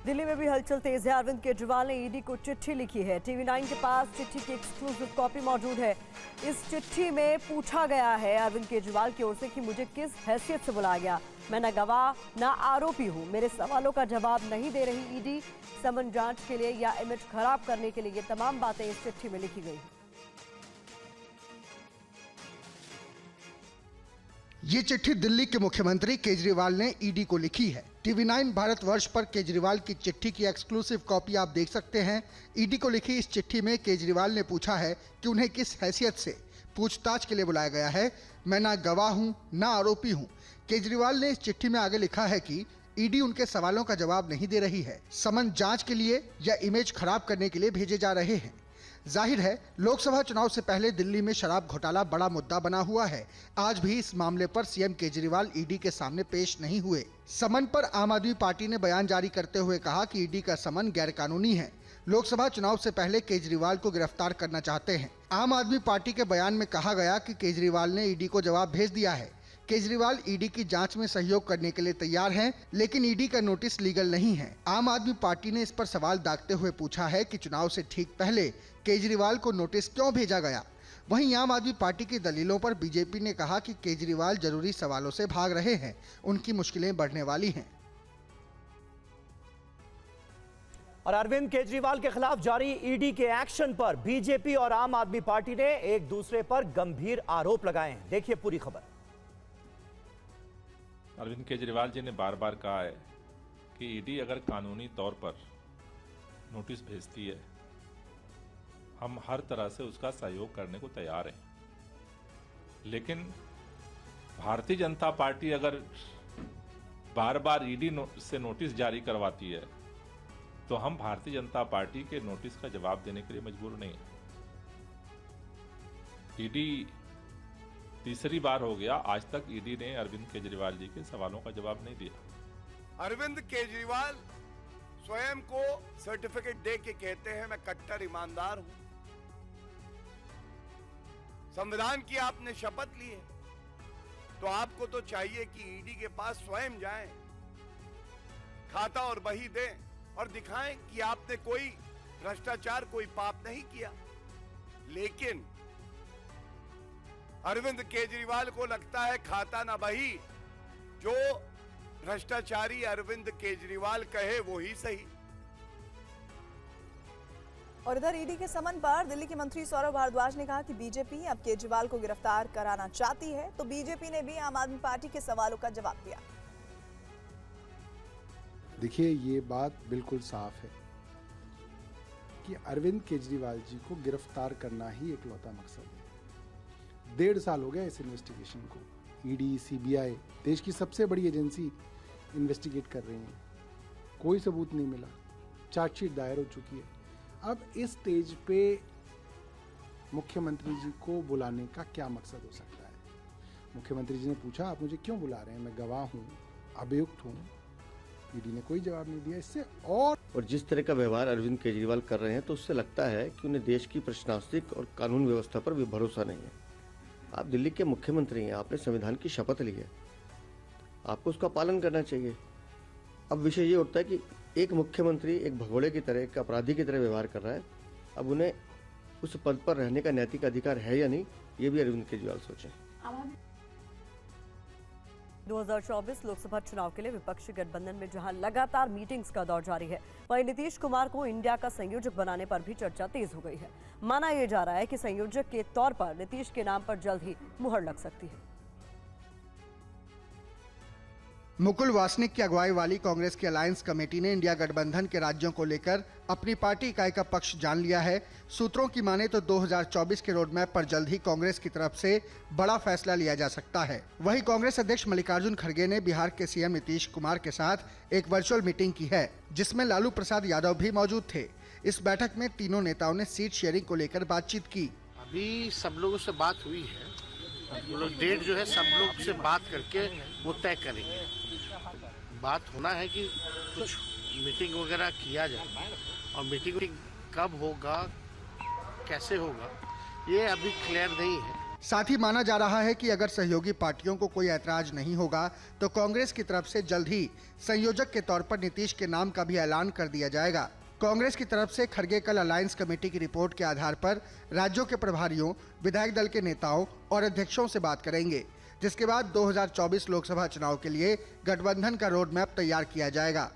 दिल्ली में भी हलचल तेज है। अरविंद केजरीवाल ने ईडी को चिट्ठी लिखी है। टीवी9 के पास चिट्ठी की एक्सक्लूसिव कॉपी मौजूद है। इस चिट्ठी में पूछा गया है अरविंद केजरीवाल की ओर से कि मुझे किस हैसियत से बुलाया गया। मैं न गवाह न आरोपी हूं। मेरे सवालों का जवाब नहीं दे रही ईडी। समन जांच के लिए या इमेज खराब करने के लिए ये तमाम बातें इस चिट्ठी में लिखी गई हैं। ये चिट्ठी दिल्ली के मुख्यमंत्री केजरीवाल ने ईडी को लिखी है। टीवी9 भारतवर्ष पर केजरीवाल की चिट्ठी की एक्सक्लूसिव कॉपी आप देख सकते हैं। ईडी को लिखी इस चिट्ठी में केजरीवाल ने पूछा है कि उन्हें किस हैसियत से पूछताछ के लिए बुलाया गया है। मैं ना गवाह हूं ना आरोपी हूं। केजरीवाल ने इस चिट्ठी में आगे लिखा है कि ईडी उनके सवालों का जवाब नहीं दे रही है। समन जांच के लिए या इमेज खराब करने के लिए भेजे जा रहे हैं। जाहिर है लोकसभा चुनाव से पहले दिल्ली में शराब घोटाला बड़ा मुद्दा बना हुआ है। आज भी इस मामले पर सीएम केजरीवाल ईडी के सामने पेश नहीं हुए। समन पर आम आदमी पार्टी ने बयान जारी करते हुए कहा कि ईडी का समन गैरकानूनी है। लोकसभा चुनाव से पहले केजरीवाल को गिरफ्तार करना चाहते हैं। आम आदमी पार्टी के बयान में कहा गया कि केजरीवाल ने ईडी को जवाब भेज दिया है। केजरीवाल ईडी की जांच में सहयोग करने के लिए तैयार हैं, लेकिन ईडी का नोटिस लीगल नहीं है। आम आदमी पार्टी ने इस पर सवाल दागते हुए पूछा है कि चुनाव से ठीक पहले केजरीवाल को नोटिस क्यों भेजा गया। वहीं आम आदमी पार्टी की दलीलों पर बीजेपी ने कहा कि केजरीवाल जरूरी सवालों से भाग रहे हैं, उनकी मुश्किलें बढ़ने वाली हैं। और अरविंद केजरीवाल के खिलाफ जारी ईडी के एक्शन पर बीजेपी और आम आदमी पार्टी ने एक दूसरे पर गंभीर आरोप लगाए हैं। देखिए पूरी खबर। अरविंद केजरीवाल जी ने बार बार कहा है कि ईडी अगर कानूनी तौर पर नोटिस भेजती है, हम हर तरह से उसका सहयोग करने को तैयार हैं। लेकिन भारतीय जनता पार्टी अगर बार बार ईडी से नोटिस जारी करवाती है, तो हम भारतीय जनता पार्टी के नोटिस का जवाब देने के लिए मजबूर नहीं है। ईडी तीसरी बार हो गया, आज तक ईडी ने अरविंद केजरीवाल जी के सवालों का जवाब नहीं दिया। अरविंद केजरीवाल स्वयं को सर्टिफिकेट दे के कहते हैं मैं कट्टर ईमानदार हूं। संविधान की आपने शपथ ली है, तो आपको तो चाहिए कि ईडी के पास स्वयं जाएं, खाता और बही दें और दिखाएं कि आपने कोई भ्रष्टाचार, कोई पाप नहीं किया। लेकिन अरविंद केजरीवाल को लगता है खाता ना बही, जो भ्रष्टाचारी अरविंद केजरीवाल कहे वो ही सही। और इधर ईडी के समन पर दिल्ली के मंत्री सौरभ भारद्वाज ने कहा कि बीजेपी अब केजरीवाल को गिरफ्तार कराना चाहती है, तो बीजेपी ने भी आम आदमी पार्टी के सवालों का जवाब दिया। देखिए, ये बात बिल्कुल साफ है कि अरविंद केजरीवाल जी को गिरफ्तार करना ही इकलौता मकसद है। 1.5 साल हो गया इस इन्वेस्टिगेशन को। ईडी, सीबीआई, देश की सबसे बड़ी एजेंसी इन्वेस्टिगेट कर रही हैं। कोई सबूत नहीं मिला, चार्जशीट दायर हो चुकी है। अब इस स्टेज पे मुख्यमंत्री जी को बुलाने का क्या मकसद हो सकता है? मुख्यमंत्री जी ने पूछा आप मुझे क्यों बुला रहे हैं, मैं गवाह हूँ, अभियुक्त हूँ। ईडी ने कोई जवाब नहीं दिया इससे। और जिस तरह का व्यवहार अरविंद केजरीवाल कर रहे हैं, तो उससे लगता है कि उन्हें देश की प्रशासनिक और कानून व्यवस्था पर भी भरोसा नहीं है। आप दिल्ली के मुख्यमंत्री हैं, आपने संविधान की शपथ ली है, आपको उसका पालन करना चाहिए। अब विषय ये उठता है कि एक मुख्यमंत्री एक भगोड़े की तरह, एक अपराधी की तरह व्यवहार कर रहा है। अब उन्हें उस पद पर रहने का नैतिक अधिकार है या नहीं, ये भी अरविंद केजरीवाल सोचें। 2024 लोकसभा चुनाव के लिए विपक्षी गठबंधन में जहां लगातार मीटिंग्स का दौर जारी है, वहीं नीतीश कुमार को इंडिया का संयोजक बनाने पर भी चर्चा तेज हो गई है। माना यह जा रहा है कि संयोजक के तौर पर नीतीश के नाम पर जल्द ही मुहर लग सकती है। मुकुल वासनिक की अगुवाई वाली कांग्रेस की अलायंस कमेटी ने इंडिया गठबंधन के राज्यों को लेकर अपनी पार्टी इकाई का पक्ष जान लिया है। सूत्रों की माने तो 2024 के रोड मैप पर जल्द ही कांग्रेस की तरफ से बड़ा फैसला लिया जा सकता है। वहीं कांग्रेस अध्यक्ष मल्लिकार्जुन खड़गे ने बिहार के सीएम नीतीश कुमार के साथ एक वर्चुअल मीटिंग की है, जिसमें लालू प्रसाद यादव भी मौजूद थे। इस बैठक में तीनों नेताओं ने सीट शेयरिंग को लेकर बातचीत की। अभी सब लोगों से बात हुई है, डेट जो है सब लोग से बात करके वो तय करेंगे। बात होना है कि कुछ मीटिंग वगैरह किया जाए, और मीटिंग कब होगा, कैसे होगा, ये अभी क्लियर नहीं है। साथ ही माना जा रहा है कि अगर सहयोगी पार्टियों को कोई ऐतराज नहीं होगा तो कांग्रेस की तरफ से जल्द ही संयोजक के तौर पर नीतीश के नाम का भी ऐलान कर दिया जाएगा। कांग्रेस की तरफ से खड़गे कल अलायंस कमेटी की रिपोर्ट के आधार पर राज्यों के प्रभारियों, विधायक दल के नेताओं और अध्यक्षों से बात करेंगे, जिसके बाद 2024 लोकसभा चुनाव के लिए गठबंधन का रोड मैप तैयार किया जाएगा।